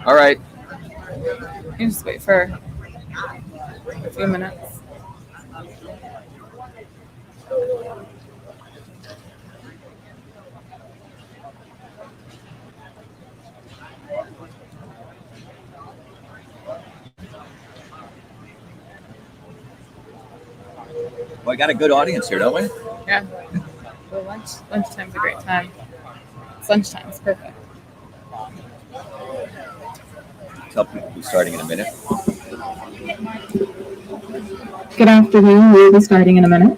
All right. You just wait for a few minutes. Well, I got a good audience here, don't we? Yeah. Well, lunchtime's a great time. It's lunchtime. It's perfect. Tell people we're starting in a minute. Good afternoon. We'll be starting in a minute.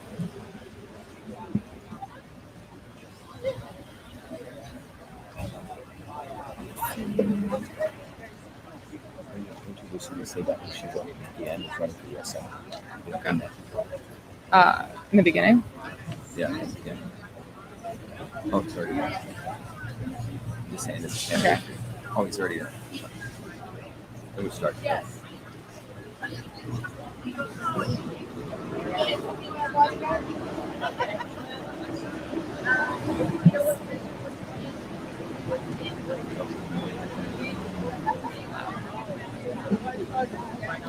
Say that Shiva at the end is running for USA. Okay. In the beginning? Yeah. Oh, sorry. Just saying this. Okay. Oh, he's already there. Let me start.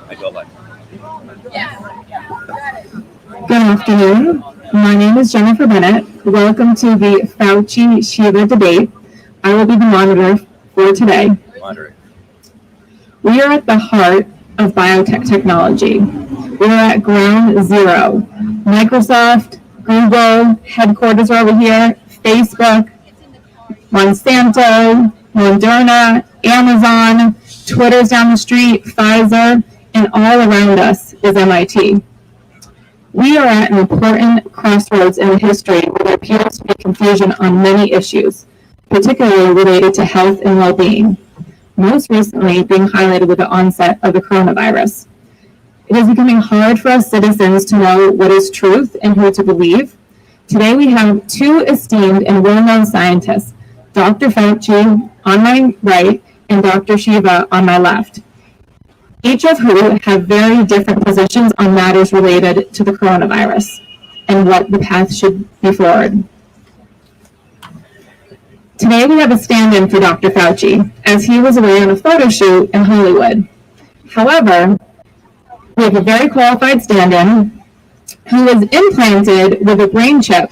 I go like. Good afternoon. My name is Jennifer Bennett. Welcome to the Fauci-Shiva debate. I will be the moderator for today. We are at the heart of biotech technology. We are at ground zero. Microsoft, Google, headquarters are over here, Facebook, Monsanto, Moderna, Amazon, Twitter's down the street, Pfizer, and all around us is MIT. We are at an important crossroads in history where there appears to be confusion on many issues, particularly related to health and well-being, most recently being highlighted with the onset of the coronavirus. It is becoming hard for us citizens to know what is truth and who to believe. Today we have two esteemed and well-known scientists, Dr. Fauci on my right and Dr. Shiva on my left, each of who have very different positions on matters related to the coronavirus and what the path should be forward. Today we have a stand-in for Dr. Fauci, as he was away on a photo shoot in Hollywood. However, we have a very qualified stand-in who was implanted with a brain chip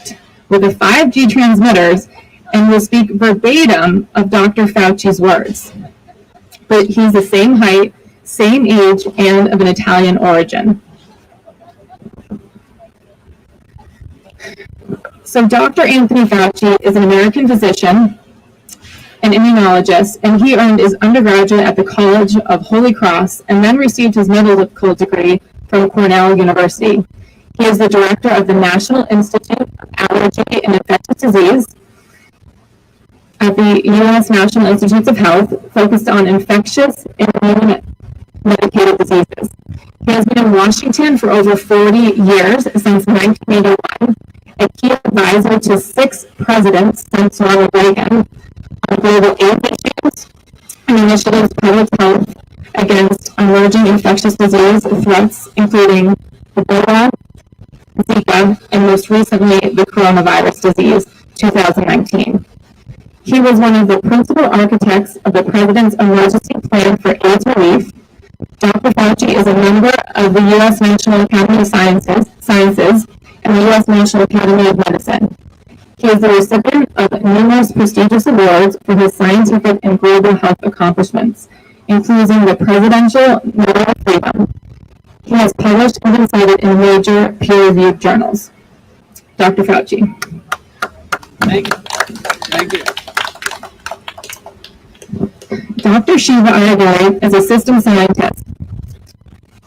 with a 5G transmitters and will speak verbatim of Dr. Fauci's words. But he's the same height, same age, and of an Italian origin. So Dr. Anthony Fauci is an American physician, an immunologist, and he earned his undergraduate at the College of Holy Cross and then received his medical degree from Cornell University. He is the director of the National Institute of Allergy and Infectious Disease at the U.S. National Institutes of Health, focused on infectious and immune-medicated diseases. He has been in Washington for over 40 years, since 1981, a key advisor to 6 presidents since Ronald Reagan on global AIDS issues and initiatives public health against emerging infectious disease threats, including Ebola, Zika, and most recently the coronavirus disease, 2019. He was one of the principal architects of the President's Emergency Plan for AIDS Relief. Dr. Fauci is a member of the U.S. National Academy of Sciences and the U.S. National Academy of Medicine. He is the recipient of numerous prestigious awards for his scientific and global health accomplishments, including the Presidential Medal of Freedom. He has published and been cited in major peer-reviewed journals. Dr. Fauci. Thank you. Thank you. Dr. Shiva Ayagari is a systems scientist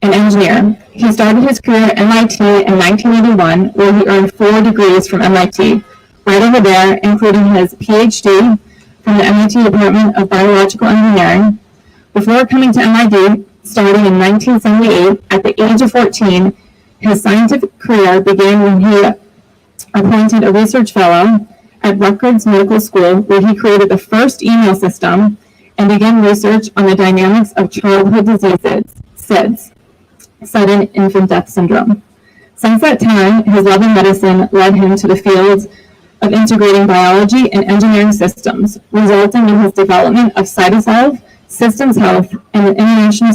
and engineer. He started his career at MIT in 1981, where he earned 4 degrees from MIT, right over there, including his PhD from the MIT Department of Biological Engineering. Before coming to MIT, starting in 1978, at the age of 14, his scientific career began when he appointed a research fellow at Rutgers Medical School, where he created the first email system and began research on the dynamics of childhood diseases, SIDS, sudden infant death syndrome. Since that time, his love of medicine led him to the fields of integrating biology and engineering systems, resulting in his development of Cytosolve, Systems Health, and the International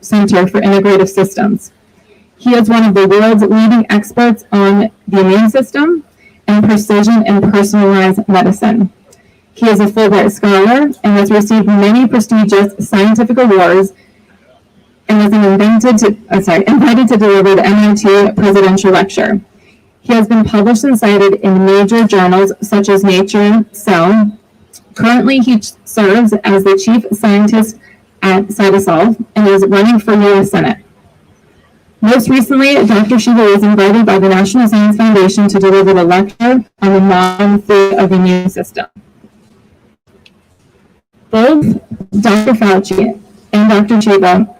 Center for Integrative Systems. He is one of the world's leading experts on the immune system and precision and personalized medicine. He is a Fulbright Scholar and has received many prestigious scientific awards and was invited to deliver the MIT Presidential Lecture. He has been published and cited in major journals such as Nature, Cell. Currently, he serves as the chief scientist at Cytosolve and is running for U.S. Senate. Most recently, Dr. Shiva was invited by the National Science Foundation to deliver the lecture on the modern theory of the immune system. Both Dr. Fauci and Dr. Shiva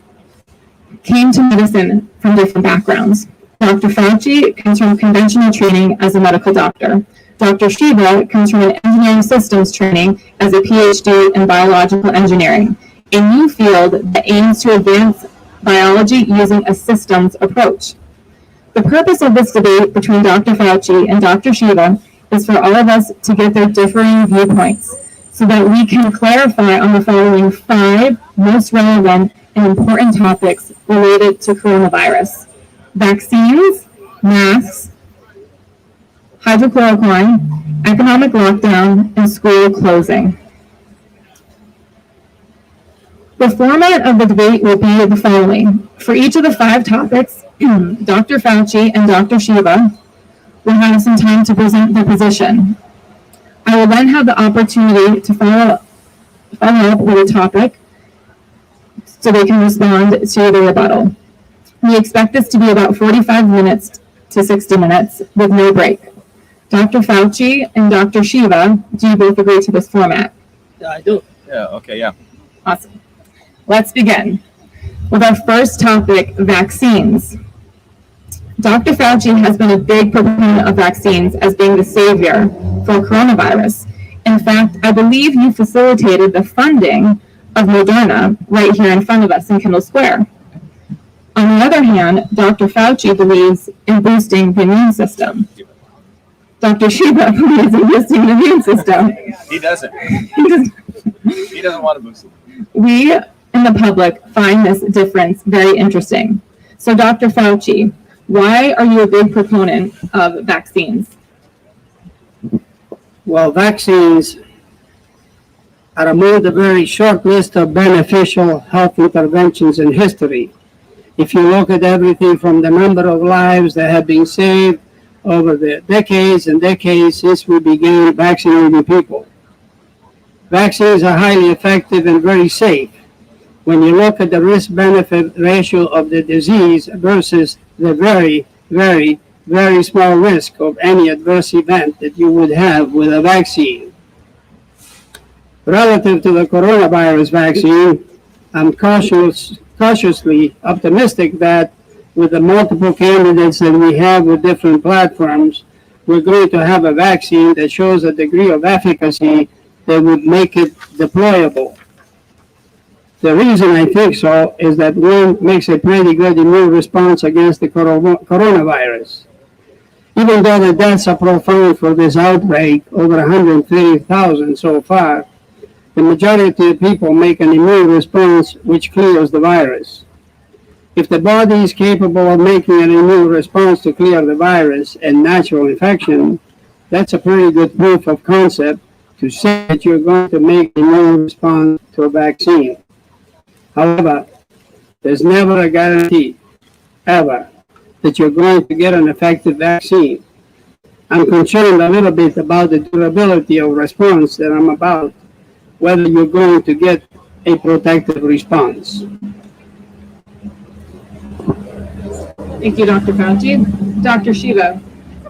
came to medicine from different backgrounds. Dr. Fauci comes from conventional training as a medical doctor. Dr. Shiva comes from an engineering systems training as a PhD in biological engineering, a new field that aims to advance biology using a systems approach. The purpose of this debate between Dr. Fauci and Dr. Shiva is for all of us to get their differing viewpoints so that we can clarify on the following 5 most relevant and important topics related to coronavirus: vaccines, masks, hydrochloroquine, economic lockdown, and school closing. The format of the debate will be the following. For each of the 5 topics, Dr. Fauci and Dr. Shiva will have some time to present their position. I will then have the opportunity to follow up with a topic so they can respond to the rebuttal. We expect this to be about 45 minutes to 60 minutes with no break. Dr. Fauci and Dr. Shiva, do you both agree to this format? Yeah, I do. Yeah, okay, yeah. Awesome. Let's begin with our first topic, vaccines. Dr. Fauci has been a big proponent of vaccines as being the savior for coronavirus. In fact, I believe you facilitated the funding of Moderna right here in front of us in Kendall Square. On the other hand, Dr. Fauci believes in boosting the immune system. Dr. Shiva believes in boosting the immune system. He doesn't. He doesn't want to boost it. We in the public find this difference very interesting. So, Dr. Fauci, why are you a big proponent of vaccines? Well, vaccines are among the very short list of beneficial health interventions in history. If you look at everything from the number of lives that have been saved over the decades and decades since we began vaccinating people. Vaccines are highly effective and very safe. When you look at the risk-benefit ratio of the disease versus the very, very, very small risk of any adverse event that you would have with a vaccine. Relative to the coronavirus vaccine, I'm cautiously optimistic that with the multiple candidates that we have with different platforms, we're going to have a vaccine that shows a degree of efficacy that would make it deployable. The reason I think so is that one makes a pretty good immune response against the coronavirus. Even though the deaths are profound for this outbreak, over 130,000 so far, the majority of people make an immune response which clears the virus. If the body is capable of making an immune response to clear the virus and natural infection, that's a pretty good proof of concept to say that you're going to make an immune response to a vaccine. However, there's never a guarantee, ever, that you're going to get an effective vaccine. I'm concerned a little bit about the durability of response that I'm about, whether you're going to get a protective response. Thank you, Dr. Fauci. Dr. Shiva,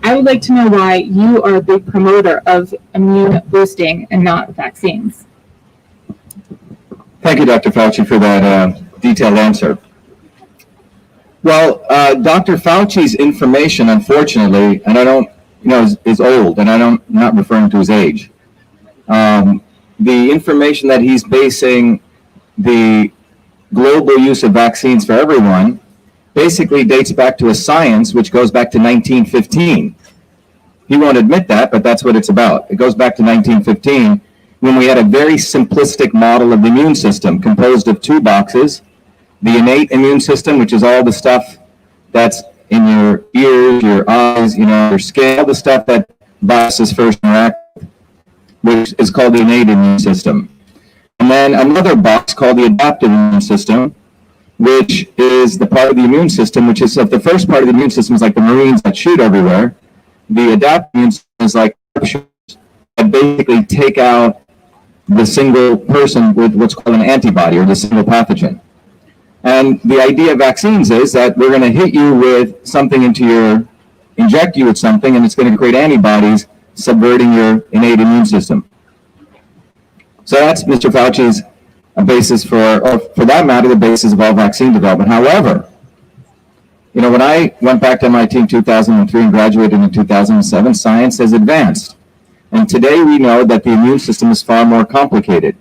I would like to know why you are a big promoter of immune boosting and not vaccines. Thank you, Dr. Fauci, for that detailed answer. Well, Dr. Fauci's information, unfortunately, and I don't, is old, and I'm not referring to his age. The information that he's basing the global use of vaccines for everyone basically dates back to a science which goes back to 1915. He won't admit that, but that's what it's about. It goes back to 1915, when we had a very simplistic model of the immune system composed of two boxes: the innate immune system, which is all the stuff that's in your ears, your eyes, your skin, all the stuff that viruses first interact with, which is called the innate immune system. And then another box called the adaptive immune system, which is the part of the immune system, which is, if the first part of the immune system is like the Marines that shoot everywhere, the adaptive immune system is like that basically take out the single person with what's called an antibody, or the single pathogen. And the idea of vaccines is that we're going to hit you with something inject you with something, and it's going to create antibodies subverting your innate immune system. So that's Mr. Fauci's basis or for that matter, the basis of all vaccine development. However, when I went back to MIT in 2003 and graduated in 2007, science has advanced. And today we know that the immune system is far more complicated.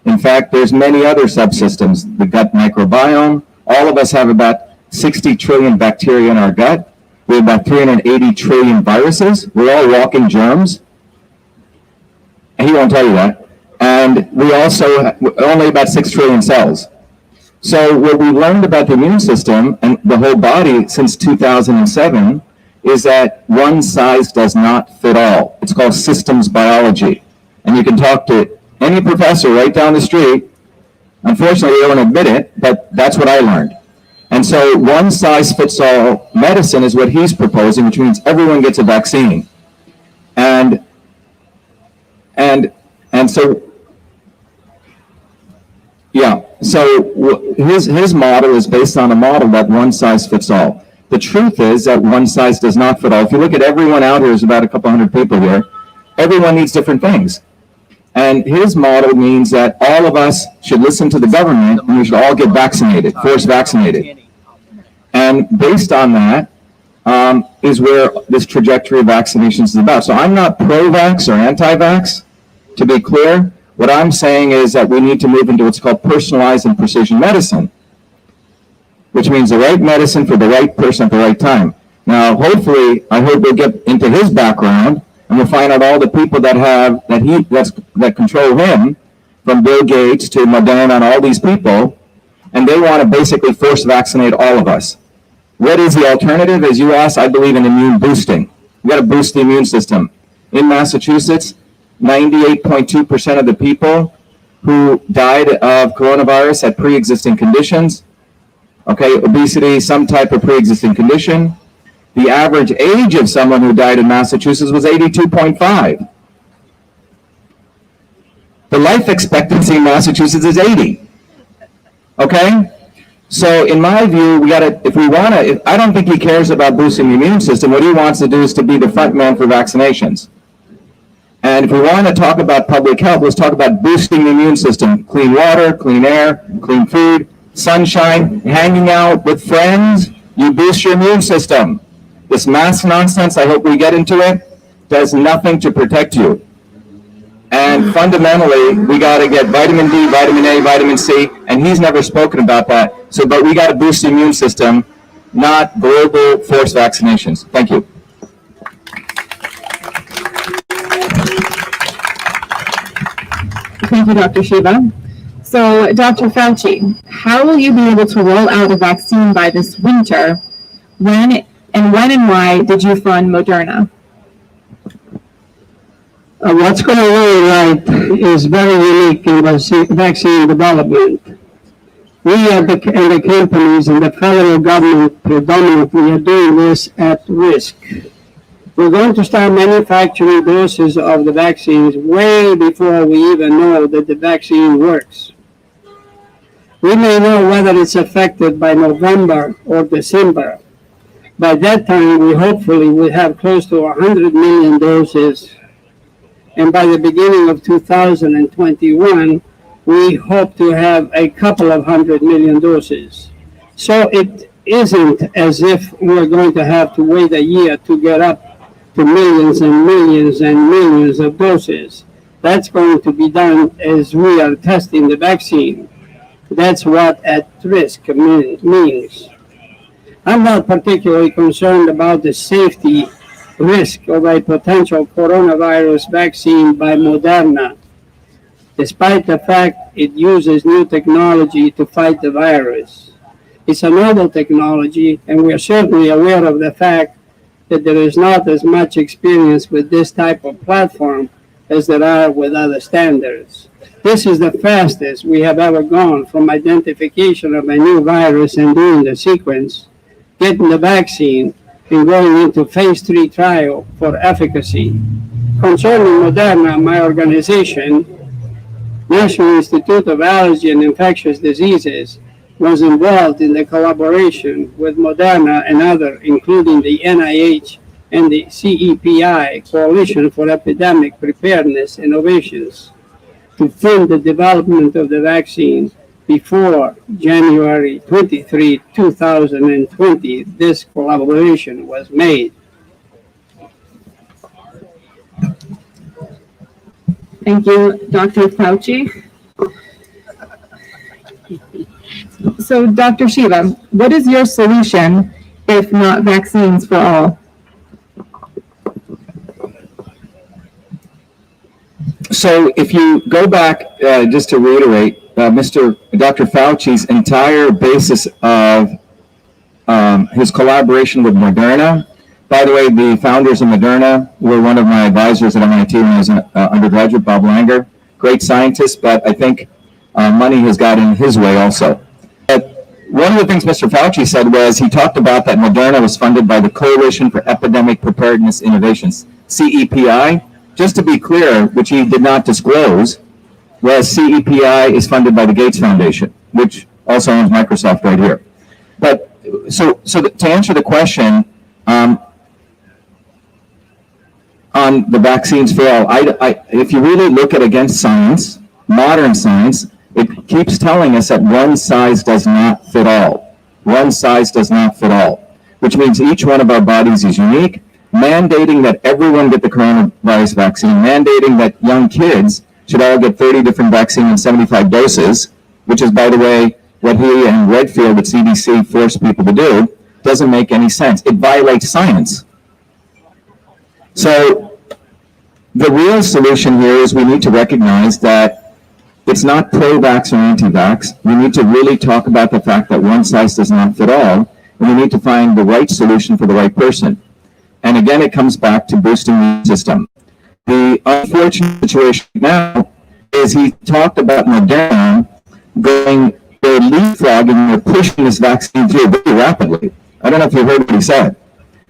In fact, there's many other subsystems, the gut microbiome. All of us have about 60 trillion bacteria in our gut. We have about 380 trillion viruses. We're all walking germs. And he won't tell you that. And we also have only about 6 trillion cells. So what we learned about the immune system and the whole body since 2007 is that one size does not fit all. It's called systems biology. And you can talk to any professor right down the street. Unfortunately, they don't admit it, but that's what I learned. And so one size fits all medicine is what he's proposing, which means everyone gets a vaccine. And so, yeah, so his model is based on a model that one size fits all. The truth is that one size does not fit all. If you look at everyone out here, there's about a couple hundred people here, everyone needs different things. And his model means that all of us should listen to the government and we should all get vaccinated, force vaccinated. And based on that is where this trajectory of vaccinations is about. So I'm not pro-vax or anti-vax, to be clear. What I'm saying is that we need to move into what's called personalized and precision medicine, which means the right medicine for the right person at the right time. Now, hopefully, I hope we'll get into his background and we'll find out all the people that control him, from Bill Gates to Moderna and all these people, and they want to basically force vaccinate all of us. What is the alternative? As you asked, I believe in immune boosting. We got to boost the immune system. In Massachusetts, 98.2% of the people who died of coronavirus had pre-existing conditions. Okay, obesity, some type of pre-existing condition. The average age of someone who died in Massachusetts was 82.5. The life expectancy in Massachusetts is 80. Okay? So in my view, I don't think he cares about boosting the immune system. What he wants to do is to be the front man for vaccinations. And if we want to talk about public health, let's talk about boosting the immune system. Clean water, clean air, clean food, sunshine, hanging out with friends, you boost your immune system. This mask nonsense, I hope we get into it, does nothing to protect you. And fundamentally, we got to get vitamin D, vitamin A, vitamin C, and he's never spoken about that. But we got to boost the immune system, not global forced vaccinations. Thank you. Thank you, Dr. Shiva. So, Dr. Fauci, how will you be able to roll out a vaccine by this winter? When and why did you fund Moderna? What's going on right is very unique in vaccine development. We and the companies and the federal government predominantly are doing this at risk. We're going to start manufacturing doses of the vaccines way before we even know that the vaccine works. We may know whether it's effective by November or December. By that time, we hopefully will have close to 100 million doses. And by the beginning of 2021, we hope to have a couple of 100 million doses. So it isn't as if we're going to have to wait a year to get up to millions and millions and millions of doses. That's going to be done as we are testing the vaccine. That's what at risk means. I'm not particularly concerned about the safety risk of a potential coronavirus vaccine by Moderna, despite the fact it uses new technology to fight the virus. It's a novel technology, and we are certainly aware of the fact that there is not as much experience with this type of platform as there are with other standards. This is the fastest we have ever gone from identification of a new virus and doing the sequence, getting the vaccine, and going into phase 3 trial for efficacy. Concerning Moderna, my organization, National Institute of Allergy and Infectious Diseases, was involved in the collaboration with Moderna and others, including the NIH and the CEPI, Coalition for Epidemic Preparedness Innovations, to fund the development of the vaccine before January 23, 2020. This collaboration was made. Thank you, Dr. Fauci. So, Dr. Shiva, what is your solution if not vaccines for all? So if you go back, just to reiterate, Dr. Fauci's entire basis of his collaboration with Moderna. By the way, the founders of Moderna were one of my advisors at MIT when I was an undergraduate, Bob Langer. Great scientist, but I think money has got in his way also. But one of the things Mr. Fauci said was he talked about that Moderna was funded by the Coalition for Epidemic Preparedness Innovations, CEPI. Just to be clear, which he did not disclose, was CEPI is funded by the Gates Foundation, which also owns Microsoft right here. But so to answer the question on the vaccines for all, if you really look at against science, modern science, it keeps telling us that one size does not fit all. One size does not fit all, which means each one of our bodies is unique. Mandating that everyone get the coronavirus vaccine, mandating that young kids should all get 30 different vaccines in 75 doses, which is, by the way, what he and Redfield at CDC forced people to do, doesn't make any sense. It violates science. So the real solution here is we need to recognize that it's not pro-vax or anti-vax. We need to really talk about the fact that one size does not fit all, and we need to find the right solution for the right person. And again, it comes back to boosting the system. The unfortunate situation now is he talked about Moderna they're leapfrogging, they're pushing this vaccine through very rapidly. I don't know if you heard what he said.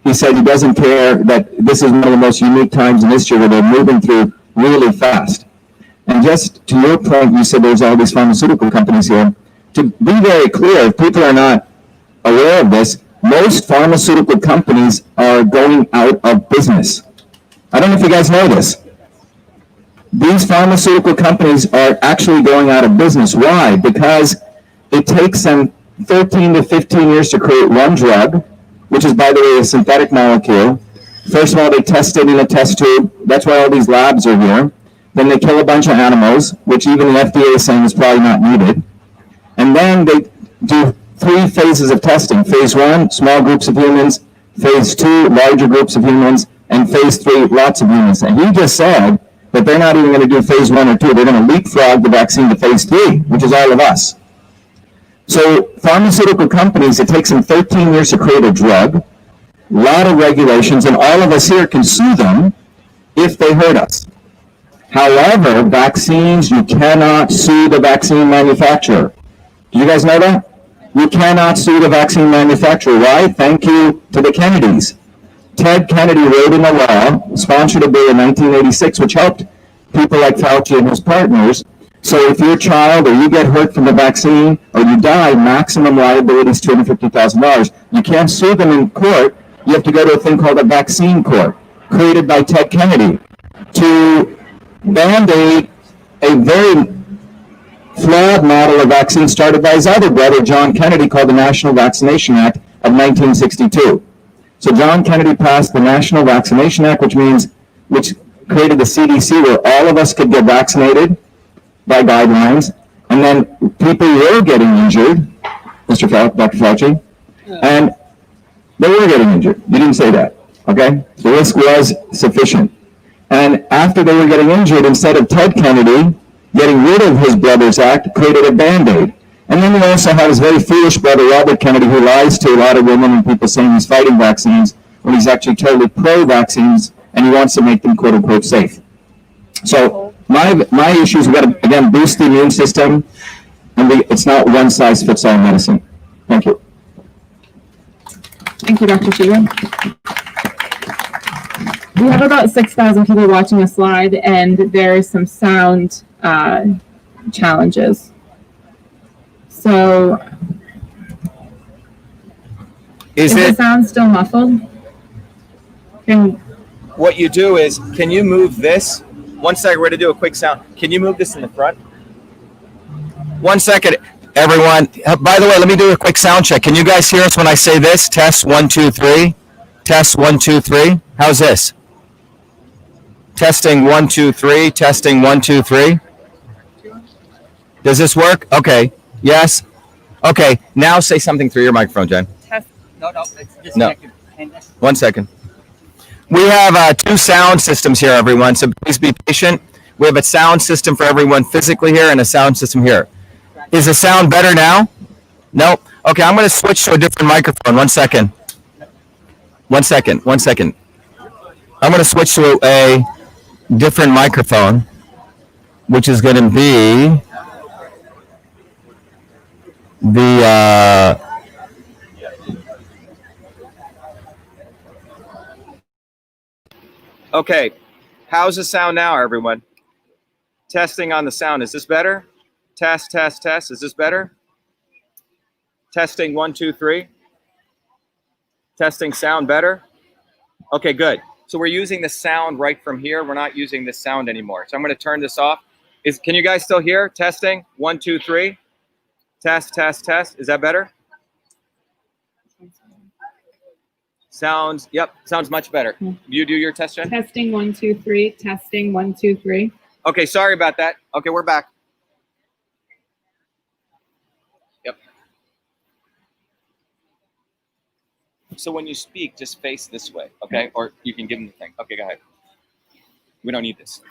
He said he doesn't care that this is one of the most unique times in history where they're moving through really fast. And just to your point, you said there's all these pharmaceutical companies here. To be very clear, if people are not aware of this, most pharmaceutical companies are going out of business. I don't know if you guys know this. These pharmaceutical companies are actually going out of business. Why? Because it takes them 13 to 15 years to create one drug, which is, by the way, a synthetic molecule. First of all, they test it in a test tube. That's why all these labs are here. Then they kill a bunch of animals, which even the FDA is saying is probably not needed. And then they do 3 phases of testing. Phase 1, small groups of humans. Phase 2, larger groups of humans. And phase 3, lots of humans. And he just said that they're not even going to do phase 1 or 2. They're going to leapfrog the vaccine to phase 3, which is all of us. So pharmaceutical companies, it takes them 13 years to create a drug, a lot of regulations, and all of us here can sue them if they hurt us. However, vaccines, you cannot sue the vaccine manufacturer. Do you guys know that? You cannot sue the vaccine manufacturer. Why? Thank you to the Kennedys. Ted Kennedy wrote in a law, sponsored a bill in 1986, which helped people like Fauci and his partners. So if your child or you get hurt from the vaccine or you die, maximum liability is $250,000. You can't sue them in court. You have to go to a thing called a vaccine court, created by Ted Kennedy, to mandate a very flawed model of vaccine started by his other brother, John Kennedy, called the National Vaccination Act of 1962. So John Kennedy passed the National Vaccination Act, which created the CDC, where all of us could get vaccinated by guidelines, and then people were getting injured, Dr. Fauci, and they were getting injured. You didn't say that. Okay? The risk was sufficient. And after they were getting injured, instead of Ted Kennedy getting rid of his brother's act, created a Band-Aid. And then you also have his very foolish brother, Robert Kennedy, who lies to a lot of women and people saying he's fighting vaccines when he's actually totally pro-vaccines and he wants to make them quote-unquote safe. So my issue is we've got to, again, boost the immune system, and it's not one-size-fits-all medicine. Thank you. Thank you, Dr. Shiva. We have about 6,000 people watching a slide, and there's some sound challenges. So, is the sound still muffled? What you do is, can you move this? 1 second, we're going to do a quick sound. Can you move this in the front? 1 second, everyone. By the way, let me do a quick sound check. Can you guys hear us when I say this? Test 1, 2, 3. Test 1, 2, 3. How's this? Testing 1, 2, 3. Testing 1, 2, 3. Does this work? Okay. Yes. Okay. Now say something through your microphone, Jen. Test. No, it's disconnected. No. 1 second. We have 2 sound systems here, everyone, so please be patient. We have a sound system for everyone physically here and a sound system here. Is the sound better now? Nope. Okay, I'm going to switch to a different microphone. 1 second. 1 second. 1 second. I'm going to switch to a different microphone, which is going to be the... Okay, how's the sound now, everyone? Testing on the sound. Is this better? Test, test, test. Is this better? Testing 1, 2, 3. Testing sound better? Okay, good. So we're using the sound right from here. We're not using this sound anymore. So I'm going to turn this off. Can you guys still hear? Testing 1, 2, 3. Test, test, test. Is that better? Sounds, yep, sounds much better. You do your test, Jen? Testing 1, 2, 3. Testing 1, 2, 3. Okay, sorry about that. Okay, we're back. Yep. So when you speak, just face this way, okay? Or you can give them the thing. Okay, go ahead. We don't need this.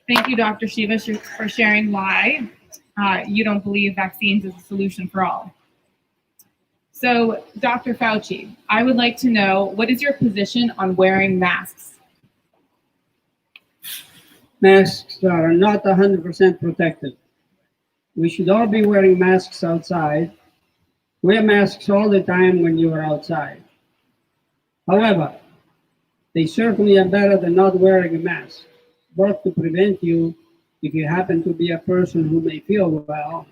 Thank you, Dr. Shiva, for sharing why you don't believe vaccines is a solution for all. So, Dr. Fauci, I would like to know, what is your position on wearing masks? Masks are not 100% protective. We should all be wearing masks outside. Wear masks all the time when you are outside. However, they certainly are better than not wearing a mask, both to prevent you, if you happen to be a person who may feel well,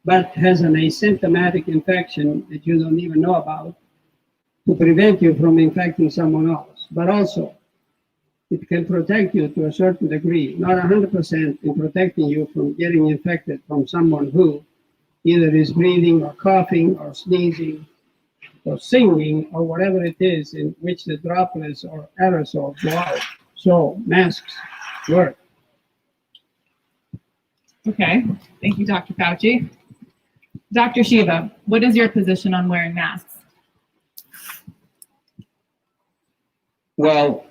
but has an asymptomatic infection that you don't even know about, to prevent you from infecting someone else. But also, it can protect you to a certain degree, not 100% in protecting you from getting infected from someone who either is breathing or coughing or sneezing or singing or whatever it is in which the droplets or aerosols go out. So masks work. Okay, thank you, Dr. Fauci. Dr. Shiva, what is your position on wearing masks? Well,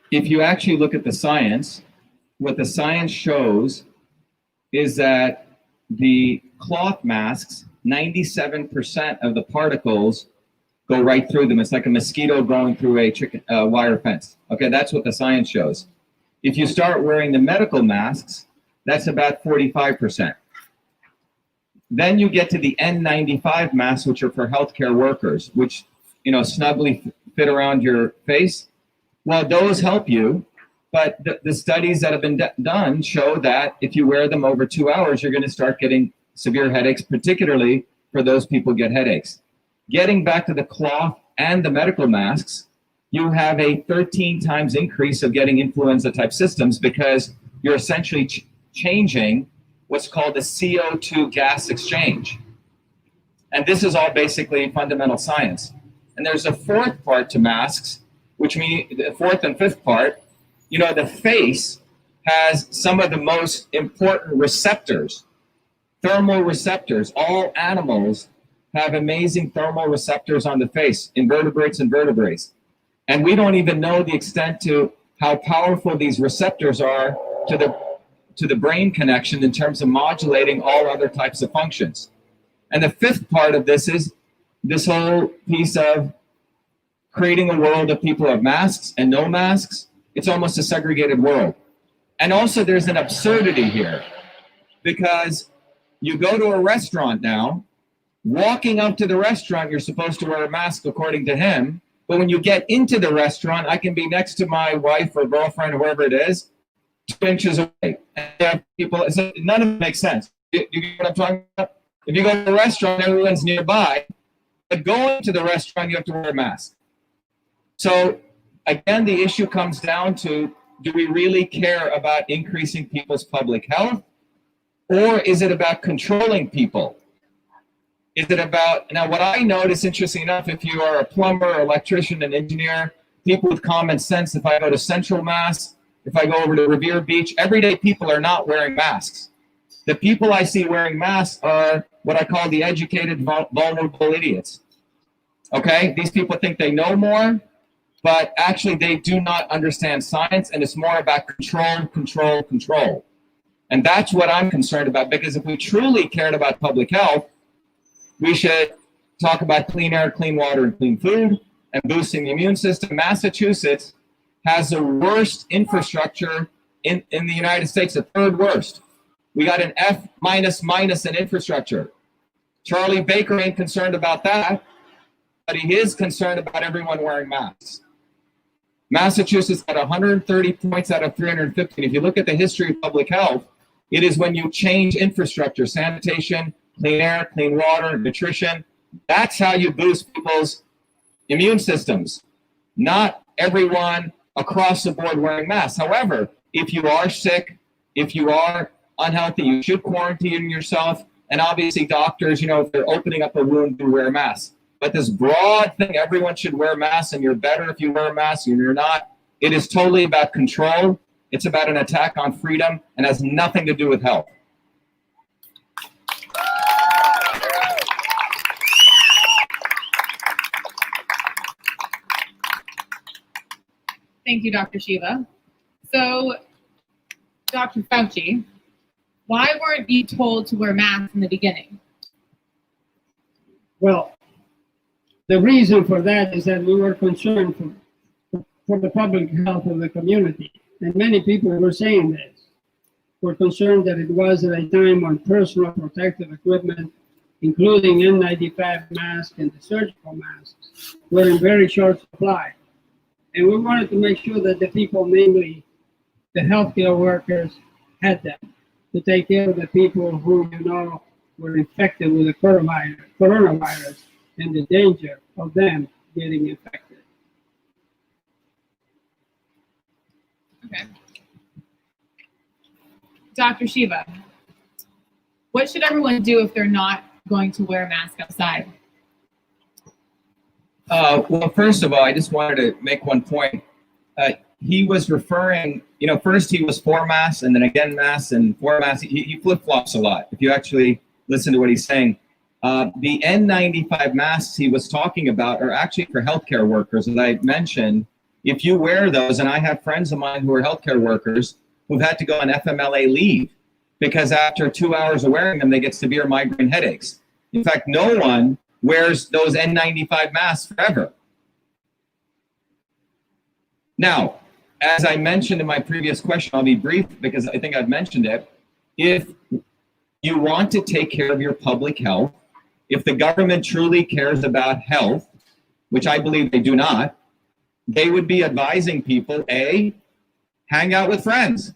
if you actually look at the science, what the science shows is that the cloth masks, 97% of the particles go right through them. It's like a mosquito going through a wire fence. Okay, that's what the science shows. If you start wearing the medical masks, that's about 45%. Then you get to the N95 masks, which are for healthcare workers, which, snugly fit around your face. Well, those help you, but the studies that have been done show that if you wear them over 2 hours, you're going to start getting severe headaches, particularly for those people who get headaches. Getting back to the cloth and the medical masks, you have a 13 times increase of getting influenza type systems because you're essentially changing what's called the CO2 gas exchange. And this is all basically fundamental science. And there's a fourth part to masks, which means the fourth and fifth part. The face has some of the most important receptors, thermal receptors. All animals have amazing thermal receptors on the face, invertebrates and vertebrates. And we don't even know the extent to how powerful these receptors are to the brain connection in terms of modulating all other types of functions. And the fifth part of this is this whole piece of creating a world of people who have masks and no masks. It's almost a segregated world. And also there's an absurdity here, because you go to a restaurant now, walking up to the restaurant, you're supposed to wear a mask according to him. But when you get into the restaurant, I can be next to my wife or girlfriend or whoever it is, 2 inches away. And people, so none of it makes sense. You get what I'm talking about? If you go to a restaurant, everyone's nearby. But going to the restaurant, you have to wear a mask. So again, the issue comes down to, do we really care about increasing people's public health? Or is it about controlling people? Is it about, now what I notice, interesting enough, if you are a plumber, electrician, an engineer, people with common sense, if I go to Central Mass, if I go over to Revere Beach, everyday people are not wearing masks. The people I see wearing masks are what I call the educated, vulnerable idiots. Okay? These people think they know more, but actually they do not understand science, and it's more about control, control, control. And that's what I'm concerned about, because if we truly cared about public health, we should talk about clean air, clean water, and clean food, and boosting the immune system. Massachusetts has the worst infrastructure in the United States, the third worst. We got an F minus in infrastructure. Charlie Baker ain't concerned about that, but he is concerned about everyone wearing masks. Massachusetts got 130 points out of 350. And if you look at the history of public health, it is when you change infrastructure, sanitation, clean air, clean water, nutrition. That's how you boost people's immune systems. Not everyone across the board wearing masks. However, if you are sick, if you are unhealthy, you should quarantine yourself. And obviously doctors, if they're opening up a wound, do wear masks. But this broad thing, everyone should wear masks and you're better if you wear a mask and you're not, it is totally about control. It's about an attack on freedom and has nothing to do with health. Thank you, Dr. Shiva. So, Dr. Fauci, why weren't you told to wear masks in the beginning? Well, the reason for that is that we were concerned for the public health of the community. And many people were saying this. We're concerned that it was at a time when personal protective equipment, including N95 masks and the surgical masks, were in very short supply. And we wanted to make sure that the people, namely the healthcare workers, had them to take care of the people who, were infected with the coronavirus and the danger of them getting infected. Okay. Dr. Shiva, what should everyone do if they're not going to wear a mask outside? Well, first of all, I just wanted to make one point. He was referring, first he was for masks and then again masks and for masks. He flip-flops a lot. If you actually listen to what he's saying, the N95 masks he was talking about are actually for healthcare workers. As I mentioned, if you wear those, and I have friends of mine who are healthcare workers who've had to go on FMLA leave because after 2 hours of wearing them, they get severe migraine headaches. In fact, no one wears those N95 masks forever. Now, as I mentioned in my previous question, I'll be brief because I think I've mentioned it. If you want to take care of your public health, if the government truly cares about health, which I believe they do not, they would be advising people, A, hang out with friends.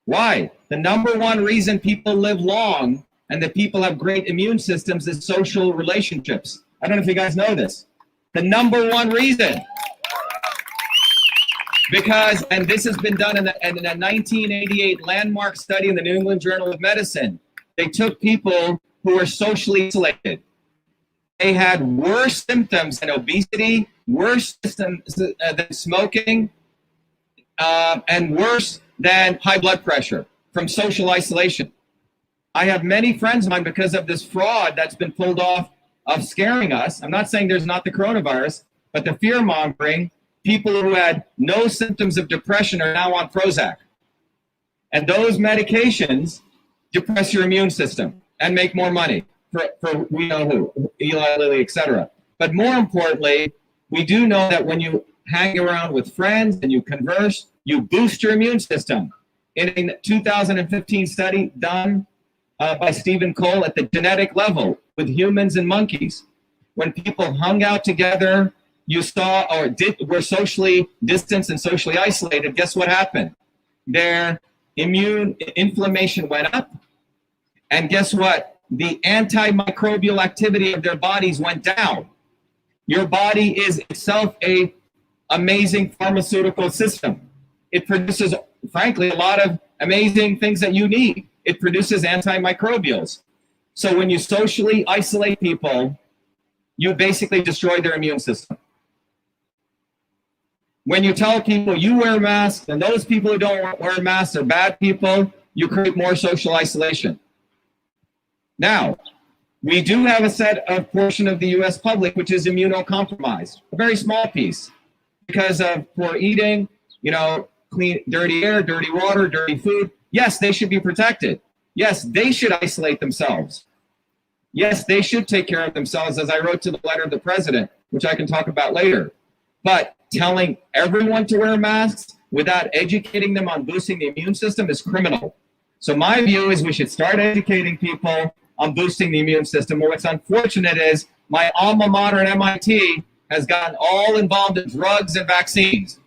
Why? The number one reason people live long and that people have great immune systems is social relationships. I don't know if you guys know this. The number one reason. Because, and this has been done in a 1988 landmark study in the New England Journal of Medicine. They took people who were socially isolated. They had worse symptoms than obesity, worse symptoms than smoking, and worse than high blood pressure from social isolation. I have many friends of mine because of this fraud that's been pulled off of scaring us. I'm not saying there's not the coronavirus, but the fear mongering, people who had no symptoms of depression are now on Prozac. And those medications depress your immune system and make more money for we know who, Eli Lilly, etc. But more importantly, we do know that when you hang around with friends and you converse, you boost your immune system. In a 2015 study done by Stephen Cole at the genetic level with humans and monkeys, when people hung out together, you saw were socially distanced and socially isolated, guess what happened? Their inflammation went up, and guess what? The antimicrobial activity of their bodies went down. Your body is itself a amazing pharmaceutical system. It produces, frankly, a lot of amazing things that you need. It produces antimicrobials. So when you socially isolate people, you basically destroy their immune system. When you tell people you wear masks and those people who don't wear masks are bad people, you create more social isolation. Now, we do have a portion of the US public which is immunocompromised, a very small piece, because of poor eating, clean, dirty air, dirty water, dirty food. Yes, they should be protected. Yes, they should isolate themselves. Yes, they should take care of themselves, as I wrote to the letter of the president, which I can talk about later. But telling everyone to wear masks without educating them on boosting the immune system is criminal. So my view is we should start educating people on boosting the immune system. Well, what's unfortunate is my alma mater at MIT has gotten all involved in drugs and vaccines.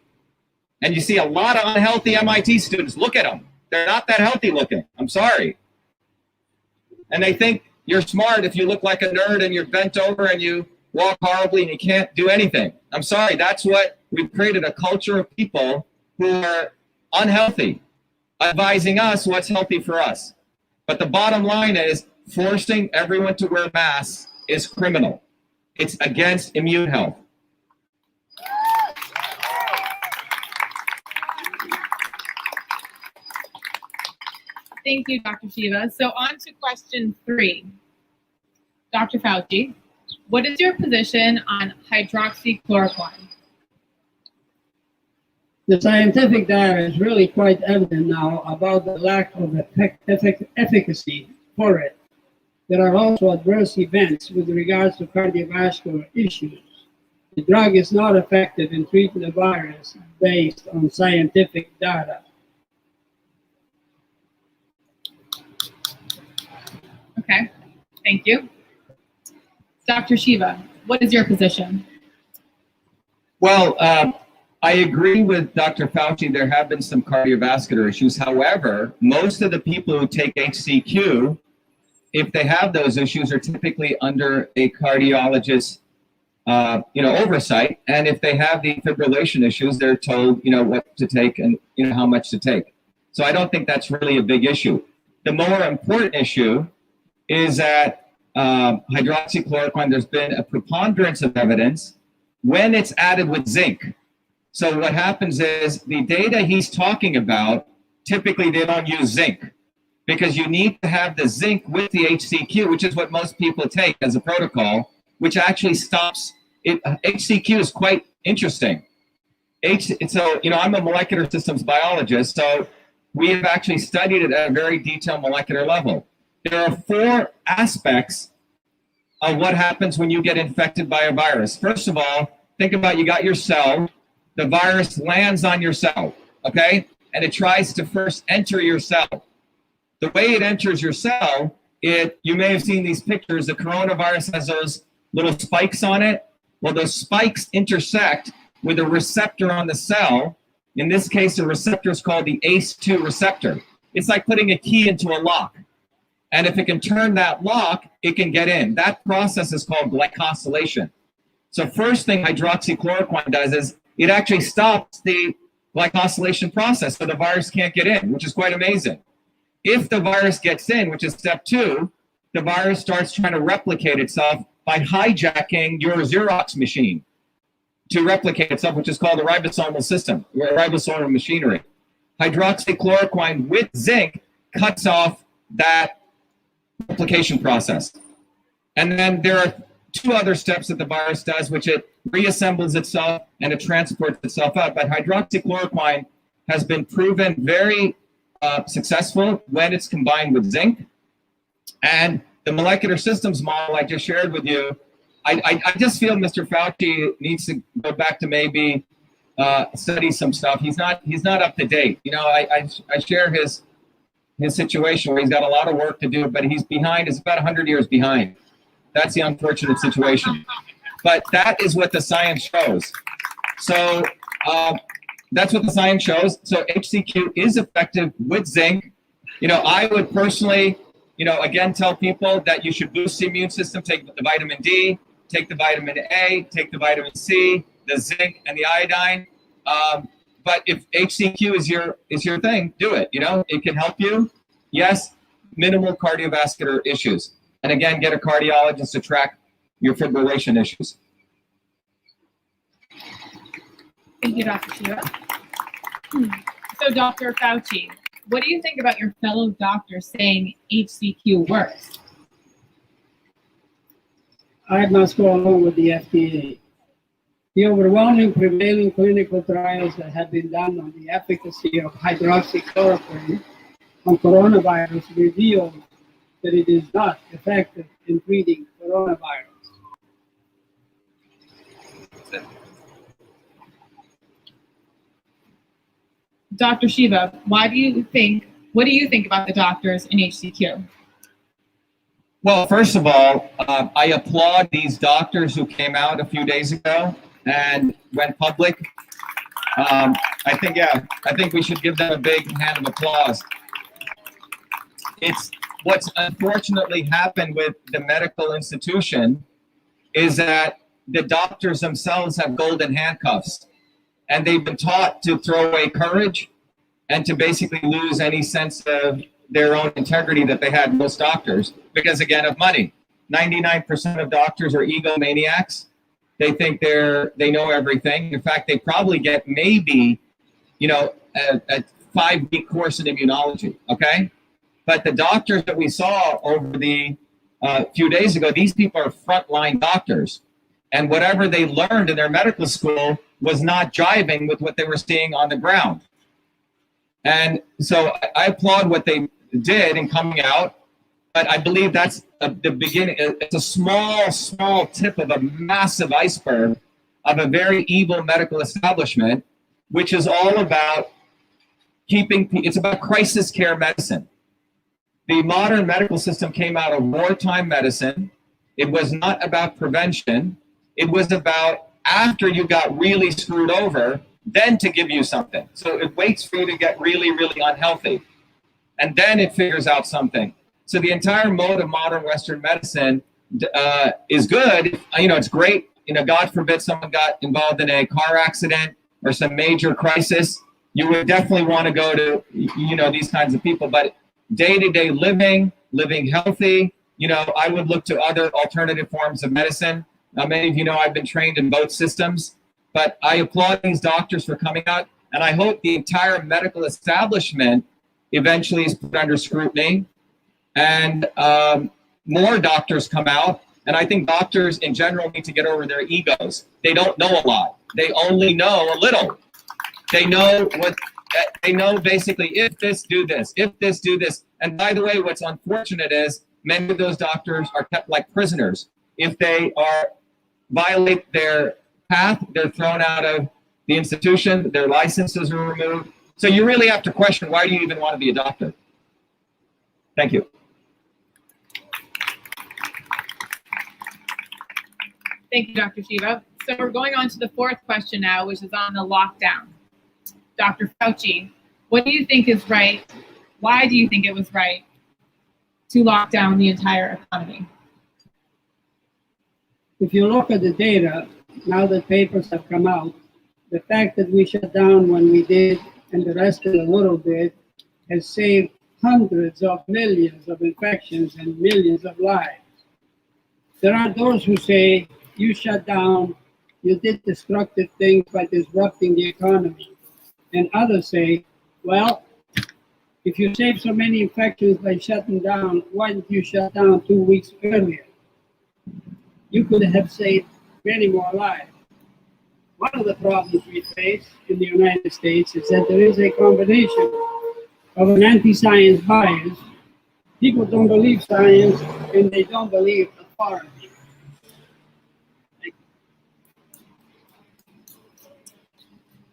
And you see a lot of unhealthy MIT students. Look at them. They're not that healthy looking. I'm sorry. And they think you're smart if you look like a nerd and you're bent over and you walk horribly and you can't do anything. I'm sorry. That's what we've created, a culture of people who are unhealthy, advising us what's healthy for us. But the bottom line is forcing everyone to wear masks is criminal. It's against immune health. Thank you, Dr. Shiva. So on to question 3. Dr. Fauci, what is your position on hydroxychloroquine? The scientific data is really quite evident now about the lack of efficacy for it. There are also adverse events with regards to cardiovascular issues. The drug is not effective in treating the virus based on scientific data. Okay, thank you. Dr. Shiva, what is your position? Well, I agree with Dr. Fauci. There have been some cardiovascular issues. However, most of the people who take HCQ, if they have those issues, are typically under a cardiologist, oversight. And if they have the fibrillation issues, they're told, what to take and how much to take. So I don't think that's really a big issue. The more important issue is that hydroxychloroquine, there's been a preponderance of evidence when it's added with zinc. So what happens is the data he's talking about, typically they don't use zinc because you need to have the zinc with the HCQ, which is what most people take as a protocol, which actually stops it. HCQ is quite interesting. I'm a molecular systems biologist, so we have actually studied it at a very detailed molecular level. There are 4 aspects of what happens when you get infected by a virus. First of all, think about you got your cell. The virus lands on your cell, okay? And it tries to first enter your cell. The way it enters your cell, you may have seen these pictures. The coronavirus has those little spikes on it. Well, those spikes intersect with a receptor on the cell. In this case, the receptor is called the ACE2 receptor. It's like putting a key into a lock. And if it can turn that lock, it can get in. That process is called glycosylation. So first thing hydroxychloroquine does is it actually stops the glycosylation process so the virus can't get in, which is quite amazing. If the virus gets in, which is step 2, the virus starts trying to replicate itself by hijacking your Xerox machine to replicate itself, which is called the ribosomal system, ribosomal machinery. Hydroxychloroquine with zinc cuts off that replication process. And then there are two other steps that the virus does, which it reassembles itself and it transports itself out. But hydroxychloroquine has been proven very successful when it's combined with zinc. And the molecular systems model I just shared with you, I just feel Mr. Fauci needs to go back to maybe study some stuff. He's not up to date. You know, I share his situation where he's got a lot of work to do, but he's behind. It's about 100 years behind. That's the unfortunate situation. But that is what the science shows. So that's what the science shows. So HCQ is effective with zinc. You know, I would personally, you know, again, tell people that you should boost the immune system, take the vitamin D, take the vitamin A, take the vitamin C, the zinc, and the iodine. But if HCQ is your thing, do it. You know, it can help you. Yes, minimal cardiovascular issues. And again, get a cardiologist to track your fibrillation issues. Thank you, Dr. Shiva. So, Dr. Fauci, what do you think about your fellow doctors saying HCQ works? I must go along with the FDA. The overwhelming prevailing clinical trials that have been done on the efficacy of hydroxychloroquine on coronavirus reveal that it is not effective in treating coronavirus. Dr. Shiva, what do you think about the doctors in HCQ? Well, first of all, I applaud these doctors who came out a few days ago and went public. I think we should give them a big hand of applause. It's what's unfortunately happened with the medical institution is that the doctors themselves have golden handcuffs, and they've been taught to throw away courage and to basically lose any sense of their own integrity that they had, most doctors, because again, of money. 99% of doctors are egomaniacs. They think they know everything. In fact, they probably get maybe, you know, a 5-week course in immunology, okay? But the doctors that we saw over the few days ago, these people are frontline doctors. And whatever they learned in their medical school was not jiving with what they were seeing on the ground. And so I applaud what they did in coming out, but I believe that's the beginning. It's a small tip of a massive iceberg of a very evil medical establishment, which is all about it's about crisis care medicine. The modern medical system came out of wartime medicine. It was not about prevention. It was about after you got really screwed over, then to give you something. So it waits for you to get really, really unhealthy. And then it figures out something. So the entire mode of modern Western medicine is good. You know, it's great. You know, God forbid someone got involved in a car accident or some major crisis. You would definitely want to go to, you know, these kinds of people. But day-to-day living healthy, you know, I would look to other alternative forms of medicine. Many of you know I've been trained in both systems, but I applaud these doctors for coming out, and I hope the entire medical establishment eventually is put under scrutiny, and more doctors come out. And I think doctors in general need to get over their egos. They don't know a lot. They only know a little. They know basically, if this, do this, if this, do this. And by the way, what's unfortunate is many of those doctors are kept like prisoners. If they violate their path, they're thrown out of the institution, their licenses are removed. So you really have to question, why do you even want to be a doctor? Thank you. Thank you, Dr. Shiva. So we're going on to the fourth question now, which is on the lockdown. Dr. Fauci, what do you think is right? Why do you think it was right to lock down the entire economy? If you look at the data, now that papers have come out, the fact that we shut down when we did and the rest of a little bit has saved hundreds of millions of infections and millions of lives. There are those who say, you shut down, you did destructive things by disrupting the economy. And others say, well, if you save so many infections by shutting down, why didn't you shut down 2 weeks earlier? you could have saved many more lives. One of the problems we face in the United States is that there is a combination of an anti-science bias. People don't believe science and they don't believe authority.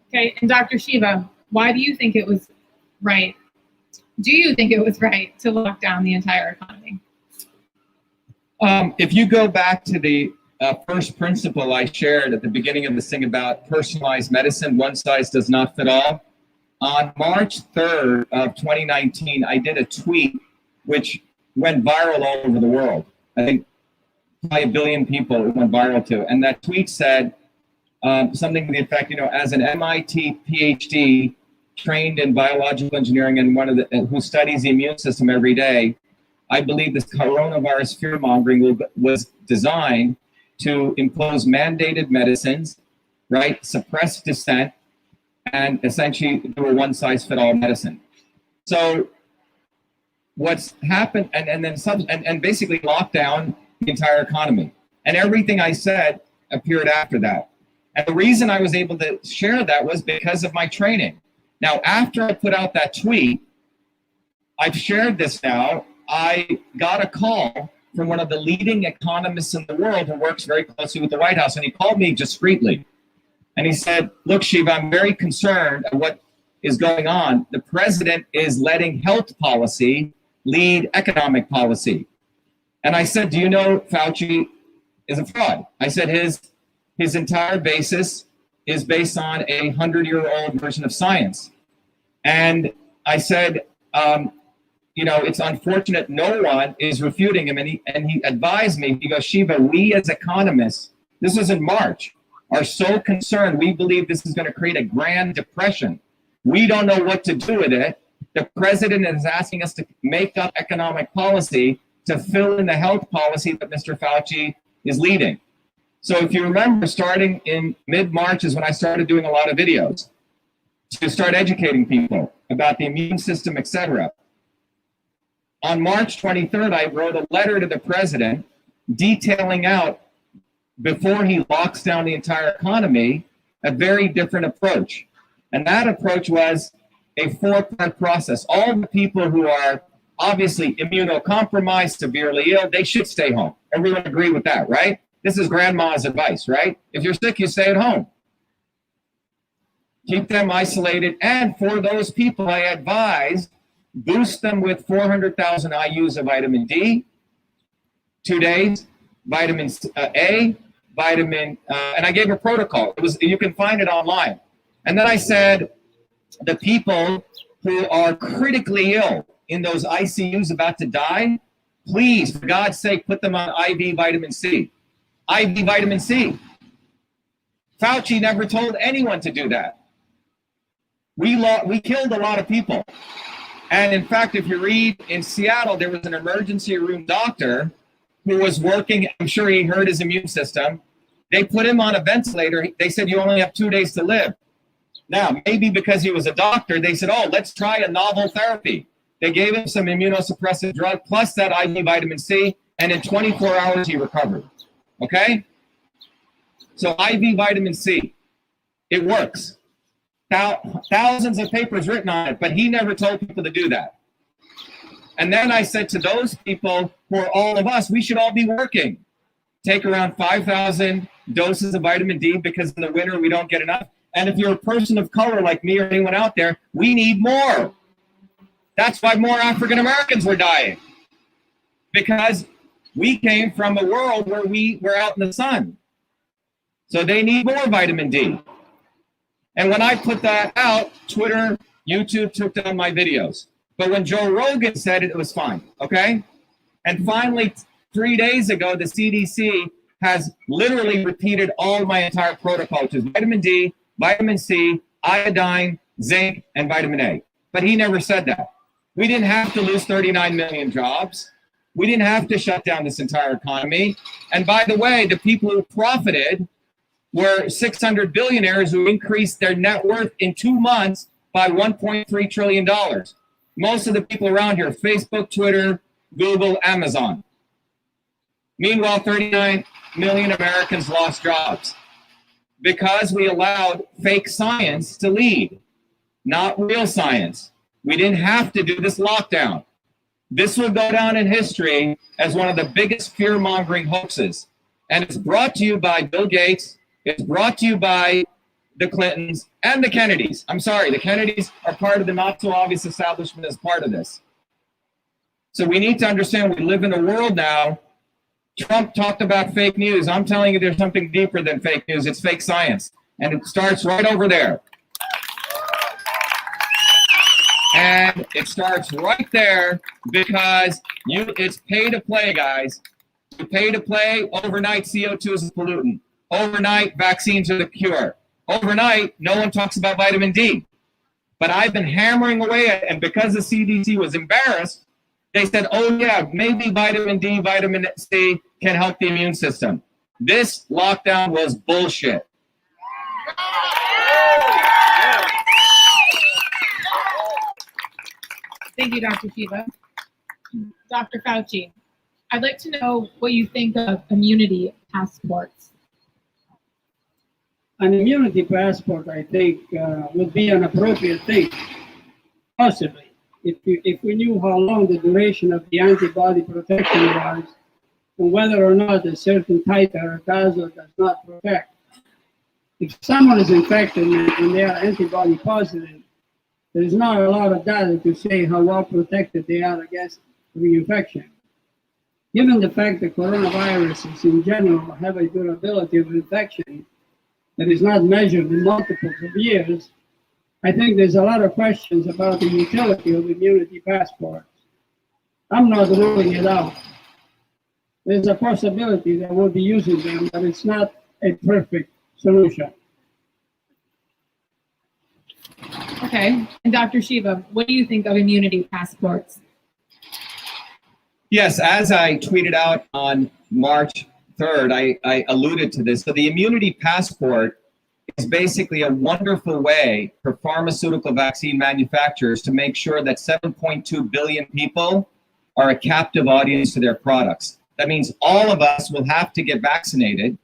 Okay, and Dr. Shiva, why do you think it was right? Do you think it was right to lock down the entire economy? If you go back to the first principle I shared at the beginning of this thing about personalized medicine, one size does not fit all. On March 3rd of 2019, I did a tweet which went viral all over the world. I think probably 1 billion people it went viral to. And that tweet said something to the effect, as an MIT PhD trained in biological engineering and who studies the immune system every day, I believe this coronavirus fear-mongering was designed to impose mandated medicines, right, suppress dissent, and essentially do a one-size-fit-all medicine. So what's happened, and basically lock down the entire economy. And everything I said appeared after that. And the reason I was able to share that was because of my training. Now, after I put out that tweet, I've shared this now, I got a call from one of the leading economists in the world who works very closely with the White House. And he called me discreetly. And he said, look, Shiva, I'm very concerned at what is going on. The president is letting health policy lead economic policy. And I said, do you know Fauci is a fraud? I said his entire basis is based on a 100-year-old version of science. And I said, it's unfortunate no one is refuting him. And he advised me, he goes, Shiva, we as economists, this was in March, are so concerned. We believe this is going to create a grand depression. We don't know what to do with it. The president is asking us to make up economic policy to fill in the health policy that Mr. Fauci is leading. So if you remember, starting in mid-March is when I started doing a lot of videos to start educating people about the immune system, etc. On March 23rd, I wrote a letter to the president detailing out, before he locks down the entire economy, a very different approach. And that approach was a 4-part process. All the people who are obviously immunocompromised, severely ill, they should stay home. Everyone agree with that, right? This is grandma's advice, right? If you're sick, you stay at home. Keep them isolated. And for those people, I advise, boost them with 400,000 IUs of vitamin D, 2 days, vitamin A, and I gave a protocol. You can find it online. And then I said, the people who are critically ill in those ICUs about to die, please, for God's sake, put them on IV vitamin C. IV vitamin C. Fauci never told anyone to do that. We killed a lot of people. And in fact, if you read in Seattle, there was an emergency room doctor who was working. I'm sure he hurt his immune system. They put him on a ventilator. They said, you only have 2 days to live. Now, maybe because he was a doctor, they said, oh, let's try a novel therapy. They gave him some immunosuppressive drug plus that IV vitamin C, and in 24 hours, he recovered. Okay? So IV vitamin C, it works. Thousands of papers written on it, but he never told people to do that. And then I said to those people who are all of us, we should all be working. Take around 5,000 doses of vitamin D because in the winter we don't get enough. And if you're a person of color like me or anyone out there, we need more. That's why more African Americans were dying. Because we came from a world where we were out in the sun. So they need more vitamin D. And when I put that out, Twitter, YouTube took down my videos. But when Joe Rogan said it, it was fine, okay? And finally, 3 days ago, the CDC has literally repeated all my entire protocol, which is vitamin D, vitamin C, iodine, zinc, and vitamin A. But he never said that. We didn't have to lose 39 million jobs. We didn't have to shut down this entire economy. And by the way, the people who profited were 600 billionaires who increased their net worth in 2 months by $1.3 trillion. Most of the people around here, Facebook, Twitter, Google, Amazon. Meanwhile, 39 million Americans lost jobs because we allowed fake science to lead, not real science. We didn't have to do this lockdown. This will go down in history as one of the biggest fear-mongering hoaxes. And it's brought to you by Bill Gates. It's brought to you by the Clintons and the Kennedys. I'm sorry, the Kennedys are part of the not-so-obvious establishment as part of this. So we need to understand we live in a world now. Trump talked about fake news. I'm telling you there's something deeper than fake news. It's fake science. And it starts right over there. And it starts right there because it's pay to play, guys. You pay to play. Overnight, CO2 is a pollutant. Overnight, vaccines are the cure. Overnight, no one talks about vitamin D. But I've been hammering away at it, and because the CDC was embarrassed, they said, oh yeah, maybe vitamin D, vitamin C can help the immune system. This lockdown was bullshit. Thank you, Dr. Shiva. Dr. Fauci, I'd like to know what you think of immunity passports. An immunity passport, I think, would be an appropriate thing, possibly, if we knew how long the duration of the antibody protection was, and whether or not a certain titer does or does not protect. If someone is infected and they are antibody positive, there's not a lot of data to say how well protected they are against reinfection. Given the fact that coronaviruses in general have a durability of infection that is not measured in multiples of years, I think there's a lot of questions about the utility of immunity passports. I'm not ruling it out. There's a possibility that we'll be using them, but it's not a perfect solution. Okay, and Dr. Shiva, what do you think of immunity passports? Yes, as I tweeted out on March 3rd, I alluded to this. So the immunity passport is basically a wonderful way for pharmaceutical vaccine manufacturers to make sure that 7.2 billion people are a captive audience to their products. That means all of us will have to get vaccinated.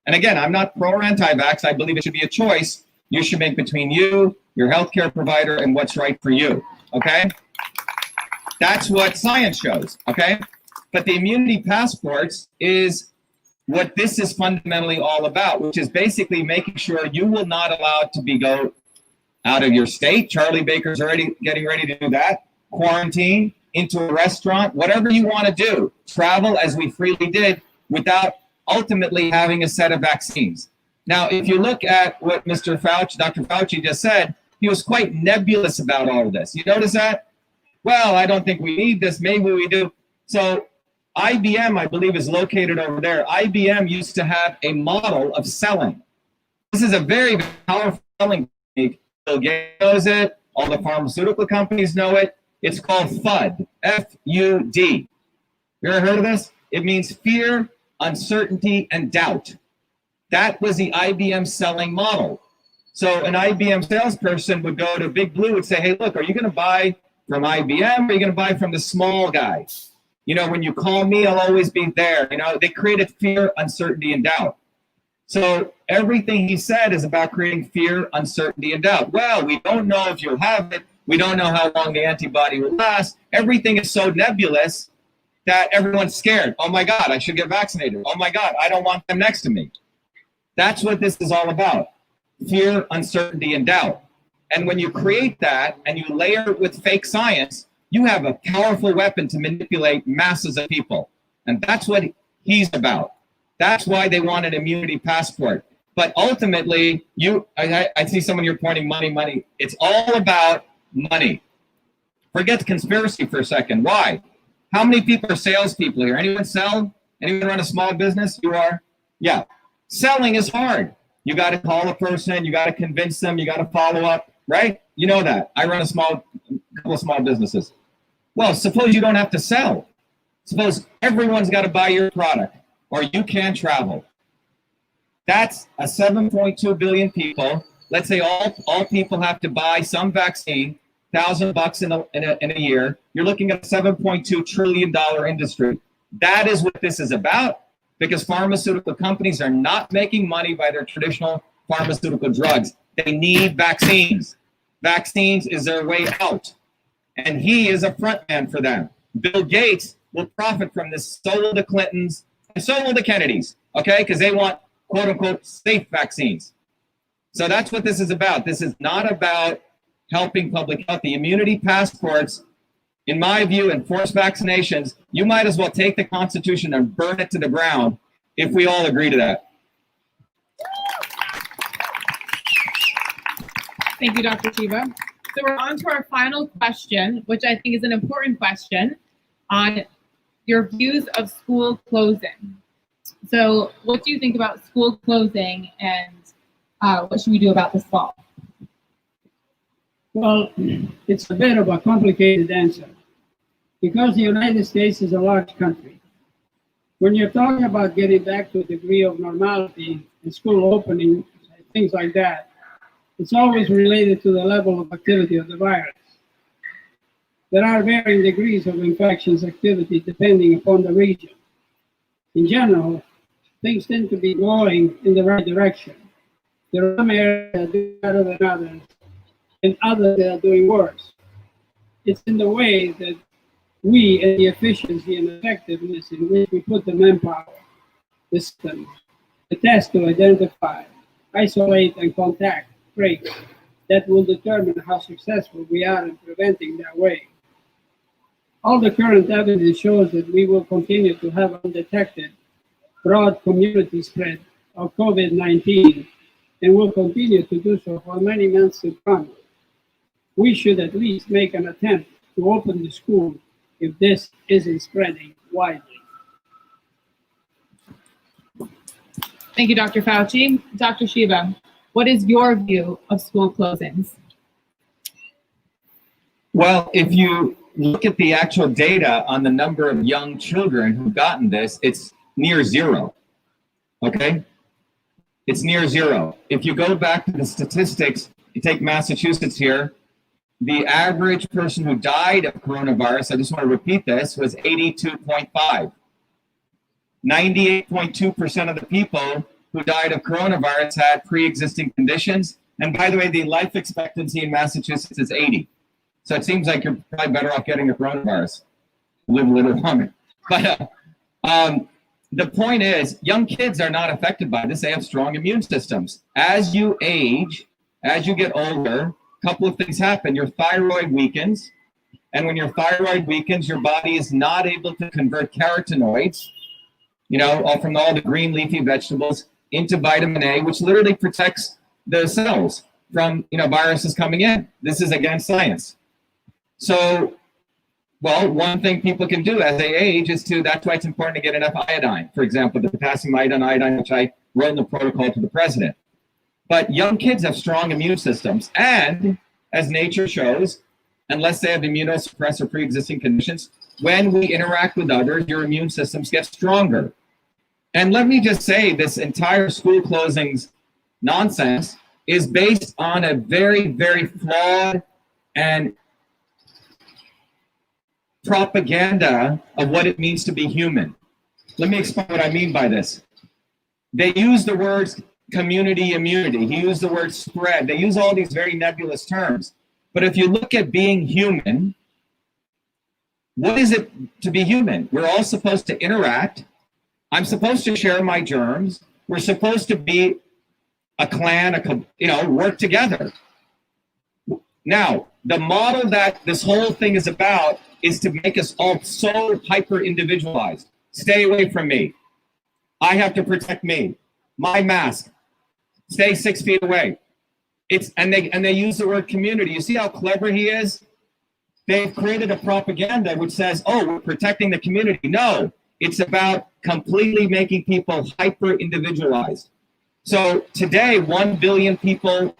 And again, I'm not pro or anti-vax. I believe it should be a choice you should make between you, your healthcare provider, and what's right for you, okay? That's what science shows, okay? But the immunity passports is what this is fundamentally all about, which is basically making sure you will not allow to be go out of your state. Charlie Baker's already getting ready to do that. Quarantine, into a restaurant, whatever you want to do. Travel as we freely did without ultimately having a set of vaccines. Now, if you look at what Dr. Fauci just said, he was quite nebulous about all of this. You notice that? Well, I don't think we need this. Maybe we do. So IBM, I believe, is located over there. IBM used to have a model of selling. This is a very powerful selling technique. Bill Gates knows it. All the pharmaceutical companies know it. It's called FUD, F-U-D. You ever heard of this? It means fear, uncertainty, and doubt. That was the IBM selling model. So an IBM salesperson would go to Big Blue and say, hey, look, are you going to buy from IBM or are you going to buy from the small guy? You know, when you call me, I'll always be there. You know, they created fear, uncertainty, and doubt. So everything he said is about creating fear, uncertainty, and doubt. Well, we don't know if you'll have it. We don't know how long the antibody will last. Everything is so nebulous that everyone's scared. Oh my God, I should get vaccinated. Oh my God, I don't want them next to me. That's what this is all about. Fear, uncertainty, and doubt. And when you create that and you layer it with fake science, you have a powerful weapon to manipulate masses of people. And that's what he's about. That's why they want an immunity passport. But ultimately, I see someone here pointing money. It's all about money. Forget the conspiracy for a second. Why? How many people are salespeople here? Anyone sell? Anyone run a small business? You are? Yeah. Selling is hard. You got to call a person. You got to convince them. You got to follow up, right? You know that. I run a couple of small businesses. Well, suppose you don't have to sell. Suppose everyone's got to buy your product or you can't travel. That's a 7.2 billion people. Let's say all people have to buy some vaccine, $1,000 in a year. You're looking at a $7.2 trillion industry. That is what this is about. because pharmaceutical companies are not making money by their traditional pharmaceutical drugs. They need vaccines. Vaccines is their way out. And he is a front man for them. Bill Gates will profit from this. So will the Clintons, and so will the Kennedys, okay? Because they want, quote unquote, safe vaccines. So that's what this is about. This is not about helping public health. The immunity passports, in my view, and forced vaccinations, you might as well take the Constitution and burn it to the ground if we all agree to that. Thank you, Dr. Shiva. So we're on to our final question, which I think is an important question on your views of school closing. So what do you think about school closing, and what should we do about this fall? Well, it's a bit of a complicated answer because the United States is a large country. When you're talking about getting back to a degree of normality and school opening, things like that, it's always related to the level of activity of the virus. There are varying degrees of infections activity depending upon the region. In general, things tend to be going in the right direction. There are some areas that do better than others, and others that are doing worse. It's in the way that we and the efficiency and effectiveness in which we put the manpower, the system, the test to identify, isolate, and contact trace that will determine how successful we are in preventing that wave. All the current evidence shows that we will continue to have undetected broad community spread of COVID-19 and will continue to do so for many months to come. We should at least make an attempt to open the school if this isn't spreading widely. Thank you, Dr. Fauci. Dr. Shiva, what is your view of school closings? Well, if you look at the actual data on the number of young children who've gotten this, it's near zero, okay? It's near zero. If you go back to the statistics, you take Massachusetts here, the average person who died of coronavirus, I just want to repeat this, was 82.5. 98.2% of the people who died of coronavirus had pre-existing conditions. And by the way, the life expectancy in Massachusetts is 80. So it seems like you're probably better off getting the coronavirus. Live a little longer. But the point is, young kids are not affected by this. They have strong immune systems. As you age, as you get older, a couple of things happen. Your thyroid weakens. And when your thyroid weakens, your body is not able to convert carotenoids, you know, all from all the green leafy vegetables into vitamin A, which literally protects the cells from, you know, viruses coming in. This is against science. So, well, one thing people can do as they age is that's why it's important to get enough iodine. For example, the potassium iodine, which I wrote in the protocol to the president. But young kids have strong immune systems. And as nature shows, unless they have immunosuppressor pre-existing conditions, when we interact with others, your immune systems get stronger. And let me just say, this entire school closings nonsense is based on a very, very flawed and propaganda of what it means to be human. Let me explain what I mean by this. They use the words community immunity. He used the word spread. They use all these very nebulous terms. But if you look at being human, what is it to be human? We're all supposed to interact. I'm supposed to share my germs. We're supposed to be a clan, work together. Now, the model that this whole thing is about is to make us all so hyper-individualized. Stay away from me. I have to protect me. My mask. Stay 6 feet away. And they use the word community. You see how clever he is? They've created a propaganda which says, oh, we're protecting the community. No, it's about completely making people hyper-individualized. So today, 1 billion people,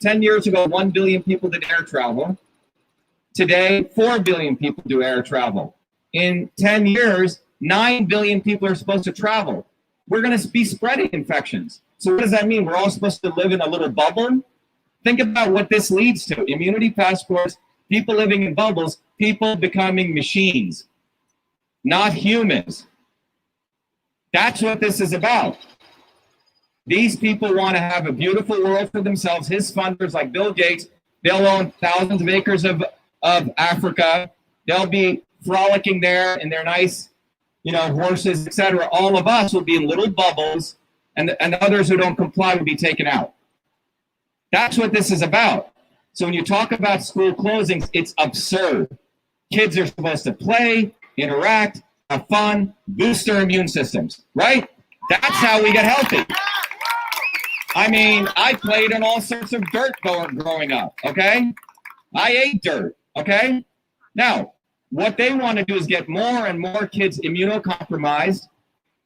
10 years ago, 1 billion people did air travel. Today, 4 billion people do air travel. In 10 years, 9 billion people are supposed to travel. We're going to be spreading infections. So what does that mean? We're all supposed to live in a little bubble? Think about what this leads to. Immunity passports, people living in bubbles, people becoming machines, not humans. That's what this is about. These people want to have a beautiful world for themselves. His funders, like Bill Gates, they'll own thousands of acres of Africa. They'll be frolicking there in their nice, horses, etc. All of us will be in little bubbles, and others who don't comply will be taken out. That's what this is about. So when you talk about school closings, it's absurd. Kids are supposed to play, interact, have fun, boost their immune systems, right? That's how we get healthy. I mean, I played in all sorts of dirt growing up, okay? I ate dirt, okay? Now, what they want to do is get more and more kids immunocompromised,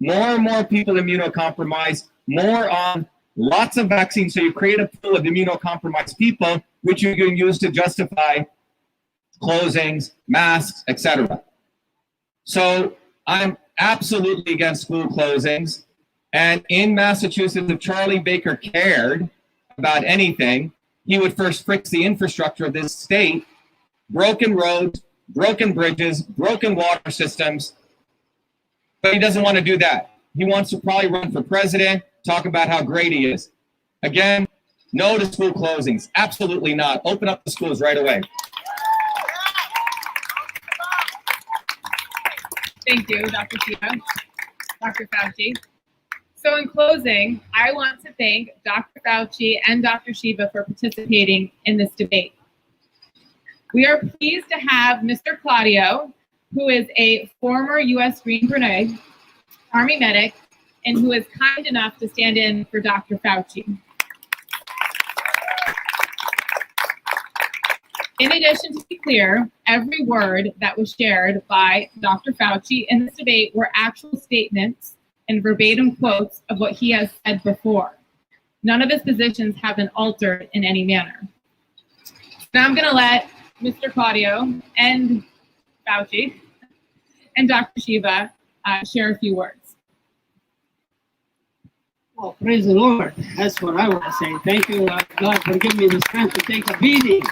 more and more people immunocompromised, more on lots of vaccines. So you create a pool of immunocompromised people, which you can use to justify closings, masks, etc. So I'm absolutely against school closings. And in Massachusetts, if Charlie Baker cared about anything, he would first fix the infrastructure of this state. Broken roads, broken bridges, broken water systems. But he doesn't want to do that. He wants to probably run for president, talk about how great he is. Again, no to school closings. Absolutely not. Open up the schools right away. Thank you, Dr. Shiva, Dr. Fauci. So in closing, I want to thank Dr. Fauci and Dr. Shiva for participating in this debate. We are pleased to have Mr. Claudio, who is a former U.S. Green Beret Army medic and who is kind enough to stand in for Dr. Fauci. In addition, to be clear, every word that was shared by Dr. Fauci in this debate were actual statements and verbatim quotes of what he has said before. None of his positions have been altered in any manner. Now I'm going to let Mr. Claudio and Fauci and Dr. Shiva share a few words. Well, praise the Lord. That's what I want to say. Thank you, God, for giving me the strength to take a beating